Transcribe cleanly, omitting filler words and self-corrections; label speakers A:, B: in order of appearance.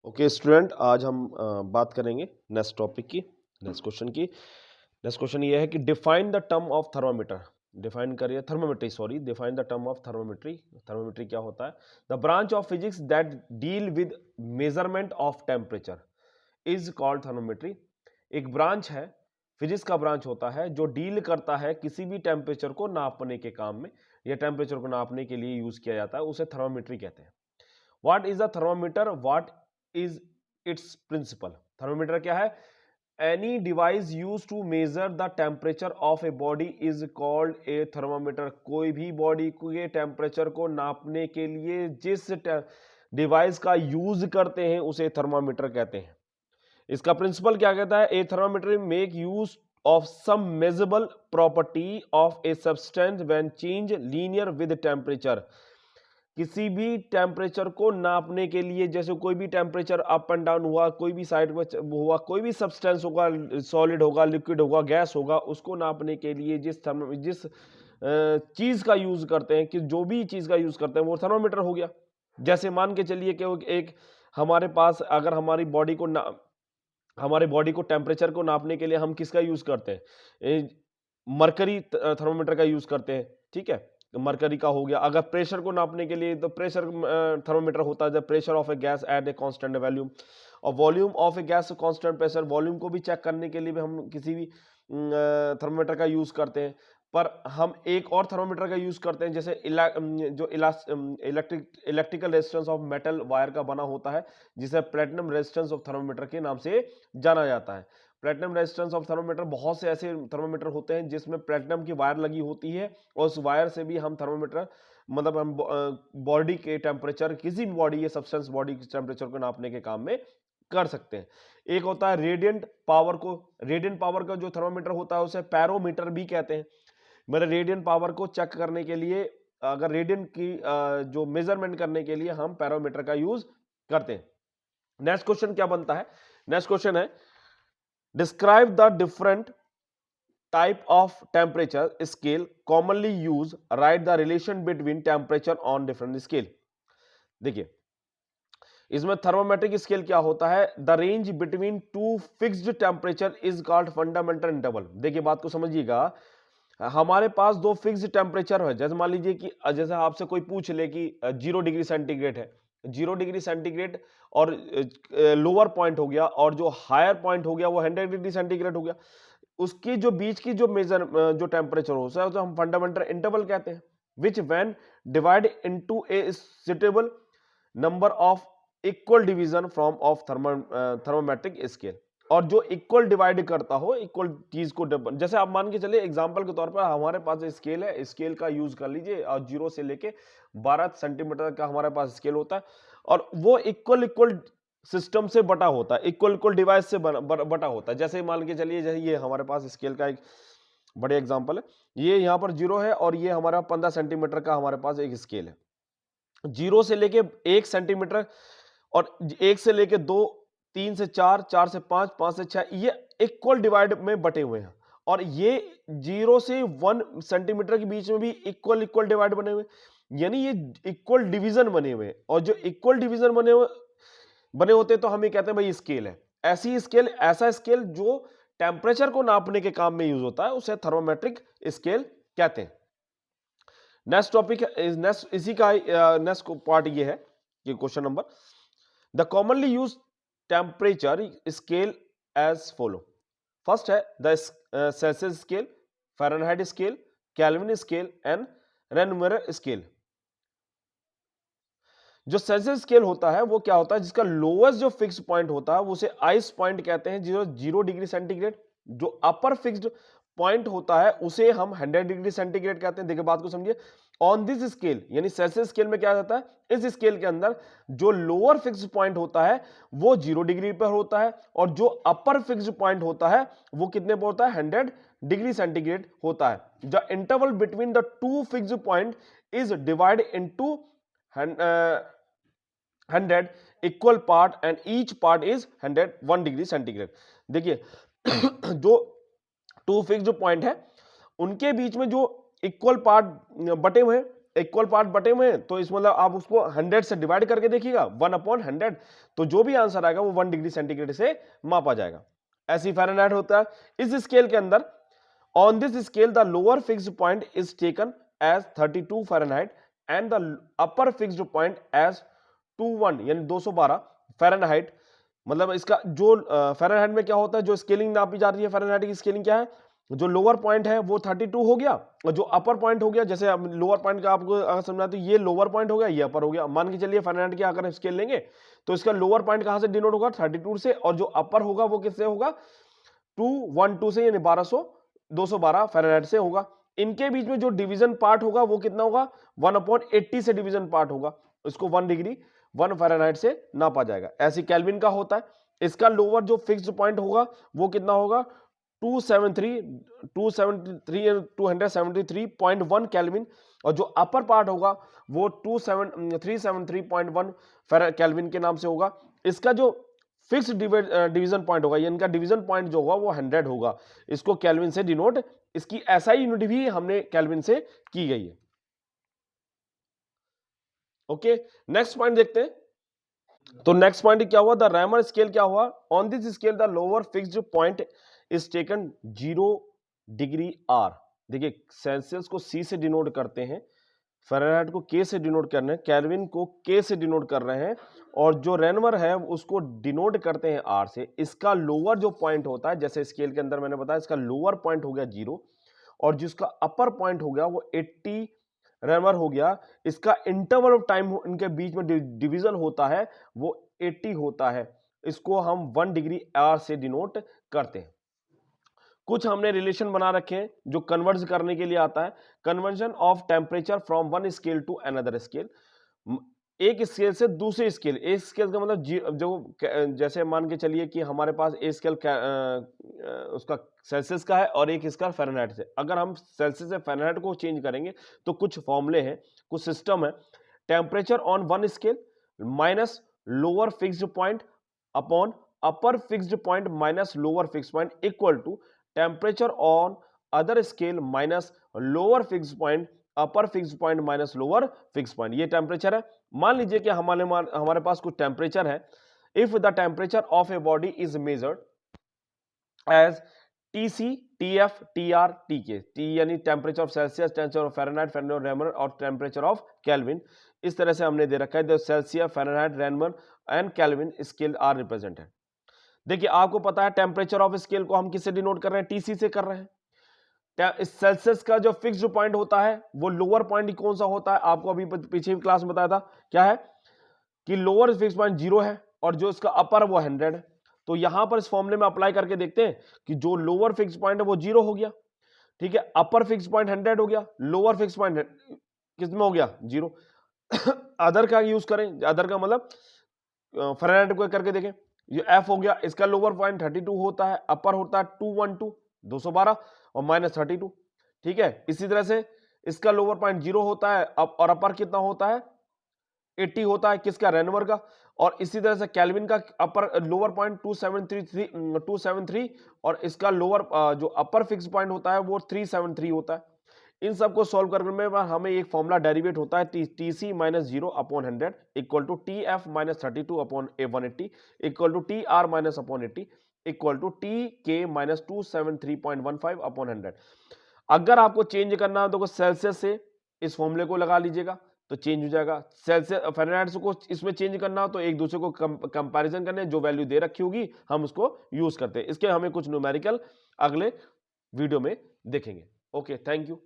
A: Okay student, आज हम बात करेंगे नेक्स्ट टॉपिक की, नेक्स्ट क्वेश्चन की। नेक्स्ट क्वेश्चन ये है कि define the term of thermometer. Define करिए thermometry, sorry, define the term of thermometry. Thermometry क्या होता है? The branch of physics that deal with measurement of temperature is called thermometry. एक branch है, फिजिक्स का ब्रांच होता है जो डील करता है किसी भी टेम्परेचर को नापने के काम में, या टेम्परेचर को नापने के लिए यूज किया जाता है, उसे थर्मोमेट्री कहते हैं। What is a thermometer? What is its principle? Thermometer क्या है? Any device use to measure the temperature of a body is called a thermometer. कोई भी बॉडी के टेम्परेचर को नापने के लिए जिस डिवाइस का यूज करते हैं उसे थर्मामीटर कहते हैं। इसका प्रिंसिपल क्या कहता है? A thermometer make use of some measurable property of a substance when change linear with temperature. किसी भी टेम्परेचर को नापने के लिए, जैसे कोई भी टेम्परेचर अप एंड डाउन हुआ, कोई भी साइड में हुआ, कोई भी सब्सटेंस होगा, सॉलिड होगा, लिक्विड होगा, गैस होगा, उसको नापने के लिए जिस चीज का यूज करते हैं, कि जो भी चीज का यूज करते हैं वो थर्मोमीटर हो गया। जैसे मान के चलिए कि एक हमारे पास, अगर हमारे बॉडी को टेम्परेचर को नापने के लिए हम किसका यूज करते हैं? मरकरी थर्मोमीटर का यूज करते हैं, ठीक है। मरकरी का हो गया। अगर प्रेशर को नापने के लिए तो प्रेशर थर्मोमीटर होता है, जब pressure of a gas at a constant volume, और volume of a gas constant pressure, volume को भी चेक करने के लिए भी हम किसी भी थर्मोमीटर का यूज करते हैं। पर हम एक और थर्मोमीटर का यूज करते हैं, जैसे जो electrical resistance of metal wire का बना होता है, जिसे प्लेटिनम रेजिस्टेंस ऑफ थर्मोमीटर के नाम से जाना जाता है। प्लेटिनम रेजिस्टेंस ऑफ थर्मोमीटर, बहुत से ऐसे थर्मोमीटर होते हैं जिसमें प्लेटिनम की वायर लगी होती है, और उस वायर से भी हम थर्मोमीटर, मतलब हम बॉडी के टेम्परेचर, किसी भी बॉडी या सब्सटेंस बॉडी के टेम्परेचर को नापने के काम में कर सकते हैं। एक होता है रेडियंट पावर को, रेडियंट पावर का जो थर्मोमीटर होता है उसे पैरोमीटर भी कहते हैं। मतलब रेडियंट पावर को चेक करने के लिए, अगर रेडियंट की जो मेजरमेंट करने के लिए हम पैरोमीटर का यूज करते हैं। नेक्स्ट क्वेश्चन क्या बनता है? नेक्स्ट क्वेश्चन है describe the different type of temperature scale commonly use, right the relation between temperature on different scale. देखिए, इसमें थर्मोमेट्रिक स्केल क्या होता है? The range between two fixed temperature is called fundamental interval. देखिए, बात को समझिएगा। हमारे पास दो फिक्स्ड टेम्परेचर है, जैसे मान लीजिए कि जैसे आपसे कोई पूछ ले कि 0 डिग्री सेंटीग्रेड है, 0 डिग्री सेंटीग्रेड, और लोअर पॉइंट हो गया, और जो हायर पॉइंट हो गया वो 100 डिग्री सेंटीग्रेड हो गया। उसकी जो बीच की जो जो टेम्परेचर होता है तो हम फंडामेंटल इंटरवल कहते हैं, विच when divide into a suitable number of equal division from of thermometric scale. और जो इक्वल डिवाइड करता हो इक्वल चीज को, जैसे आप मान के चलिए एग्जांपल के तौर पर, हमारे पास स्केल है, स्केल का यूज कर लीजिए, और 0 से लेके 12 सेंटीमीटर का हमारे पास स्केल होता है, और वो इक्वल इक्वल सिस्टम से बटा होता है, इक्वल इक्वल डिवाइस से बटा होता है। जैसे मान के चलिए, जैसे ये हमारे पास स्केल का एक बड़े एग्जाम्पल है, ये यहाँ पर 0 है, और ये हमारा 15 सेंटीमीटर का हमारे पास एक स्केल है। 0 से लेके 1 सेंटीमीटर, और 1 से लेके 2, 3 से 4, 4 से 5, 5 से 6, ये इक्वल डिवाइड में बटे हुए हैं। और ये 0 से 1 सेंटीमीटर के बीच में भी इक्वल इक्वल डिवाइड बने हुए, यानी ये इक्वल डिवीजन बने हुए। और जो इक्वल डिवीजन बने होते तो हम ये कहते हैं भाई स्केल है। ऐसी स्केल, ऐसा स्केल जो टेम्परेचर को नापने के काम में यूज होता है, उसे थर्मोमेट्रिक स्केल कहते हैं। नेक्स्ट टॉपिक, नेक्स्ट इसी का नेक्स्ट पार्ट ये है कि question number, the commonly use temperature scale as follow. First है the Celsius scale, Fahrenheit scale, Kelvin scale and Reaumur scale. जो सेल्सियस स्केल होता है वो क्या होता है? जिसका लोएस्ट जो फिक्स पॉइंट होता है उसे आइस पॉइंट कहते हैं, 0 डिग्री सेंटीग्रेड। जो अपर फिक्स्ड पॉइंट होता है उसे हम 100 डिग्री सेंटीग्रेड कहते हैं। देखिए, बात को समझिए। ऑन दिस स्केल, यानी सेल्सियस स्केल में क्या जाता है, इस स्केल के अंदर जो लोअर फिक्स्ड पॉइंट होता है वो 0 डिग्री पर होता है, और जो अपर फिक्स्ड पॉइंट होता है वो कितने पर होता है? 100 डिग्री सेंटीग्रेड होता है। The interval between the two fixed point is divide into 100 equal part and each part is 101 degree centigrade. देखिए, जो टू फिक्स्ड पॉइंट है उनके बीच में जो इक्वल पार्ट बटे हुए हैं इक्वल पार्ट बटे हुए हैं, तो इस मतलब आप उसको 100 से डिवाइड करके देखिएगा, 1/100, तो जो भी आंसर आएगा वो 1 डिग्री सेंटीग्रेड से मापा जाएगा। ऐसी फ़ारेनहाइट होता है। इस स्केल के अंदर, on this scale the lower fixed point is taken as 32 Fahrenheit and the upper fixed point as 21 यानी 212 फ़ारेनहाइट। मतलब इसका जो फ़ारेनहाइट में क्या होता है, जो स्केलिंग नापी जा रही है फ़ारेनहाइट की स्केलिंग क्या है, जो लोअर पॉइंट है वो 32 हो गया, और जो अपर पॉइंट हो गया, जैसे लोअर पॉइंट का आपको अगर समझना, तो ये लोअर पॉइंट हो गया, ये अपर हो गया। मान के चलिए फ़ारेनहाइट की अगर स्केल लेंगे तो इसका लोअर पॉइंट कहां से डिनोट होगा, 32 से, और जो अपर होगा वो किससे होगा, 212 से, यानी 212 फ़ारेनहाइट से होगा। इनके बीच में जो डिवीजन पार्ट होगा वो कितना होगा, 1/80 से डिवीजन पार्ट होगा, इसको 1 डिग्री 1 फ़ारेनहाइट से नापा जाएगा। ऐसे केल्विन का होता है। इसका लोअर जो फिक्स्ड पॉइंट होगा वो कितना होगा, 273.1 केल्विन, और जो अपर पार्ट होगा वो 373.1 केल्विन के नाम से होगा। इसका जो फिक्स डिवीजन पॉइंट होगा, इनका डिवीजन पॉइंट जो होगा वो 100 होगा, इसको केल्विन से डिनोट, इसकी एसआई यूनिट भी हमने केल्विन से की गई है। ओके, नेक्स्ट पॉइंट देखते हैं। तो नेक्स्ट पॉइंट क्या हुआ, द रैमर स्केल क्या हुआ, on this scale the lower fixed point is taken 0 degree R. देखिए, सेल्सियस को सी से डिनोट करते हैं, फ़ारेनहाइट को के से डिनोट कर रहे हैं, केल्विन को के से डिनोट कर रहे हैं, और जो रेनवर है उसको डिनोट करते हैं आर से। इसका लोअर जो पॉइंट होता है, जैसे स्केल के अंदर मैंने बताया, इसका लोअर पॉइंट हो गया 0, और जिसका अपर पॉइंट हो गया वो 80 रेनवर हो गया। इसका इंटरवल ऑफ टाइम इनके बीच में डिवीजन होता है वो 80 होता है, इसको हम 1 डिग्री आर से डिनोट करते हैं। कुछ हमने रिलेशन बना रखे हैं जो कन्वर्ज करने के लिए आता है। Conversion of temperature from one scale to another scale, एक स्केल से दूसरे स्केल। एक स्केल का मतलब जो जैसे मान के चलिए कि हमारे पास एक स्केल उसका सेल्सियस का है और एक इसका फ़ारेनहाइट से। अगर हम सेल्सियस से फ़ारेनहाइट को चेंज करेंगे तो कुछ फॉर्मूले हैं, कुछ सिस्टम है। Temperature on one scale minus lower fixed point upon upper fixed point minus lower fixed point equal to temperature on other scale minus lower fixed point upper fixed point minus lower fixed point. ये temperature है। मान लीजिए कि हमारे पास कुछ temperature है। If the temperature of a body is measured as TC, TF, TR, TK, T यानी temperature of Celsius, temperature of Fahrenheit, Fahrenheit, रेनवर, और टेम्परेचर ऑफ केल्विन। इस तरह से हमने दे रखा है। The Celsius, Fahrenheit, Reaumur and Kelvin scale are represented. देखिए, आपको पता है टेम्परेचर ऑफ स्केल को हम किससे डिनोट कर रहे हैं, TC से कर रहे हैं। सेल्सियस का जो फिक्स्ड पॉइंट होता है वो लोअर पॉइंट कौन सा होता है, आपको अभी पीछे क्लास में बताया था, क्या है कि लोअर फिक्स्ड पॉइंट 0 है और जो इसका अपर वो 100 है। तो यहां पर इस फॉर्मूले में अप्लाई करके देखते हैं कि जो लोअर फिक्स्ड पॉइंट है वो 0 हो गया, ठीक है, अपर फिक्स्ड पॉइंट 100 हो गया, लोअर फिक्स्ड पॉइंट किसमें हो गया, 0। अदर का यूज करें, अदर का मतलब फ़ारेनहाइट को करके देखें। ये एफ हो गया, इसका लोअर पॉइंट 32 होता है, अपर होता है 212 और माइनस 32, ठीक है। इसी तरह से इसका लोअर पॉइंट 0 होता है और अपर कितना होता है, 80 होता है, किसका, रेनवर का। और इसी तरह से केल्विन का अपर लोअर पॉइंट 273 और इसका लोअर जो अपर फिक्स पॉइंट होता है वो 373 होता है। इन सबको सॉल्व करने में हमें एक फॉर्मूला डेरिवेट होता है, TC minus 0 upon 100 equal to TF minus 32 upon 180 equal to TR minus upon 80 equal to TK minus 273.15 upon 100। अगर आपको चेंज करना हो तो सेल्सियस से इस फॉर्मूले को लगा लीजिएगा तो चेंज हो जाएगा। सेल्सियस फ़ारेनहाइट को इसमें चेंज करना हो तो एक दूसरे को कंपैरिजन करने, जो वैल्यू दे रखी होगी हम उसको यूज करते हैं। इसके हमें कुछ न्यूमेरिकल अगले वीडियो में देखेंगे। Okay, thank you.